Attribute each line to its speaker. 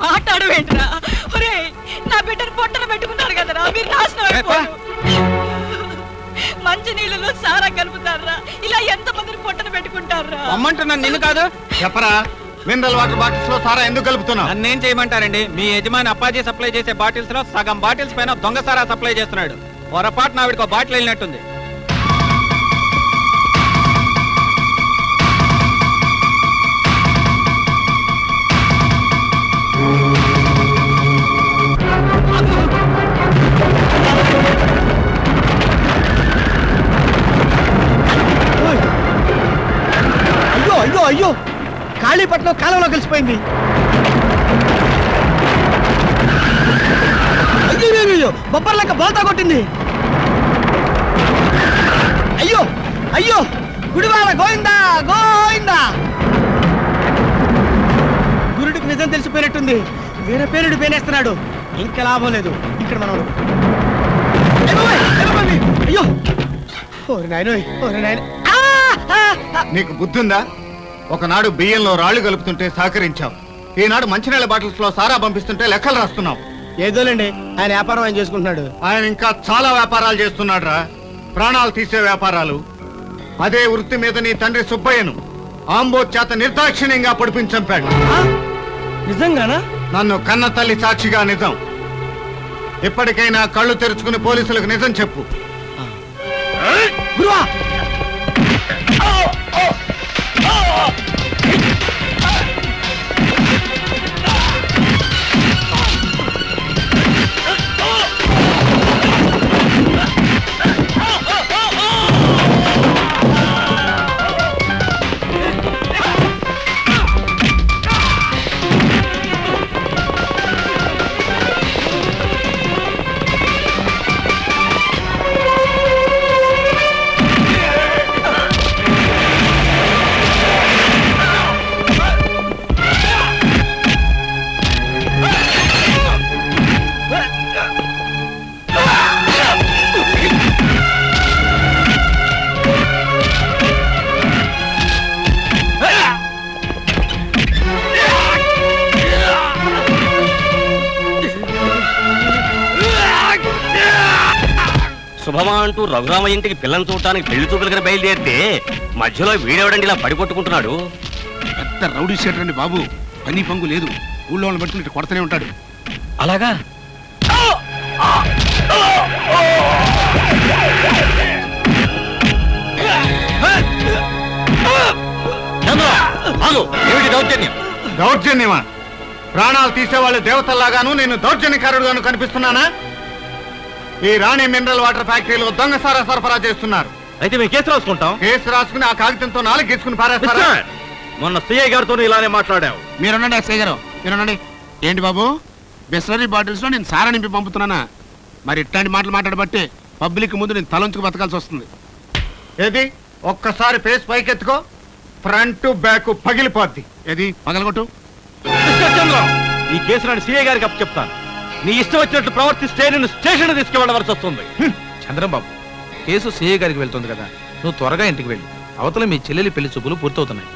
Speaker 1: మాట్లాడవేంట్రా? ఒరే, నా బిడ్డను పొట్టన పెట్టుకున్నారు కదరా, మీరు నాశనం అయిపోయారు. మంచి నీళ్ళలో సారా కలుపుతారా? ఇలా ఎంత మందిని పొట్టన పెట్టుకుంటారా?
Speaker 2: అమ్మంటున్నాను నిన్ను కాదు.
Speaker 3: చెప్పరా, మినరల్ వాటర్ బాటిల్స్ లో సారా ఎందుకు కలుపుతున్నావు?
Speaker 2: నన్నేం చేయమంటారండి? మీ యజమాని అప్పాజీ సప్లై చేసే బాటిల్స్ లో సగం బాటిల్స్ పైన దొంగ సారా సప్లై చేస్తున్నాడు. పొరపాటు నా వీడికి బాటిల్ వెళ్ళినట్టుంది.
Speaker 4: అయ్యో అయ్యో అయ్యో, కాళీపట్నం కాలంలో కలిసిపోయింది. అయ్యో బొబ్బర్ లెక్క బోల్తా కొట్టింది. అయ్యో అయ్యో, గుడివాడ గోయిందా గోయిందా. గురుడికి నిజం తెలిసిపోయినట్టుంది. వేరే పేరుడు పేనేస్తున్నాడు. ఇంకా లాభం లేదు. ఇక్కడ మనోడు. అయ్యో ఓరి నాయనోయ్, ఓరి నాయన.
Speaker 3: నీకు బుద్ధి ఉందా? ఒకనాడు బియ్యంలో రాళ్లు కలుపుతుంటే సహకరించావు. ఈనాడు మంచినీళ్ళ బాటిల్స్ లో సారా పంపిస్తుంటే లెక్కలు రాస్తున్నావు.
Speaker 4: ఏదోలేండి, ఆయన వ్యాపారం ఆయన చేసుకుంటున్నాడు.
Speaker 3: ఆయన ఇంకా చాలా వ్యాపారాలు చేస్తున్నాడు రా, ప్రాణాలు తీసే వ్యాపారాలు. అదే వృత్తి మీద నీ తండ్రి సుబ్బయ్యను ఆంబో చేత నిర్దాక్షిణ్యంగా పొడిపించంపాడు.
Speaker 4: నిజంగానా?
Speaker 3: నన్ను కన్న తల్లి సాక్షిగా నిజం. ఎప్పటికైనా కళ్ళు తెరుచుకుని పోలీసులకు నిజం చెప్పు.
Speaker 4: గురువా,
Speaker 5: శుభమా అంటూ రఘురామ ఇంటికి పిల్లని చూడటానికి పెళ్లి చూపులుగా బయలుదేరితే మధ్యలో వీడెవడండి ఇలా పడికొట్టుకుంటున్నాడు?
Speaker 6: పెద్ద రౌడీ షీటర్ అండి బాబు. పని పంగు లేదు. ఊళ్ళో వాళ్ళని పెట్టుకుని కొడతనే ఉంటాడు.
Speaker 5: అలాగా?
Speaker 3: దౌర్జన్యమా? ప్రాణాలు తీసేవాళ్ళు దేవతల్లాగాను నేను దౌర్జన్యకారుడుగాను కనిపిస్తున్నానా? ఈ రాణి మినరల్ వాటర్ ఫ్యాక్టరీలో దొంగ సారా సరఫరా చేస్తున్నారు.
Speaker 2: అయితే మేము కేసు రాసుకుంటాం.
Speaker 3: కేసు రాసుకుని ఆ కాగితంతో 4 గీసుకుని పారేస్తారా?
Speaker 2: మొన్న సిఐ గారితో ఇలానే మాట్లాడావు.
Speaker 6: మీరునండి ఎస్ఐ గారు, మీరునండి. ఏంటి బాబు, బిస్లరీ బాటిల్స్ లో నేను సారా నింపి పంపుతున్నానా? మరి ఇట్లాంటి మాటలు మాట్లాడబట్టి పబ్లిక్ ముందు నేను తలంచుకు బతకాల్సి వస్తుంది.
Speaker 3: ఏది ఒక్కసారి ఫేస్ పైకెత్తుకో, ఫ్రంట్ బ్యాక్ పగిలిపోద్ది.
Speaker 6: ఏది పగలగొట్టు.
Speaker 2: ఈ కేసు నాడు సిఐ గారికి అప్పు చెప్తాను. నీ ఇష్టం వచ్చినట్టు ప్రవర్తిస్తే నేను స్టేషన్ తీసుకువెళ్ళవలసి వస్తుంది.
Speaker 7: చంద్రంబాబు, కేసు సిఐ గారికి వెళ్తుంది కదా, నువ్వు త్వరగా ఇంటికి వెళ్ళు. అవతల మీ చెల్లెలి పెళ్లి చూపులు పూర్తవుతున్నాయి.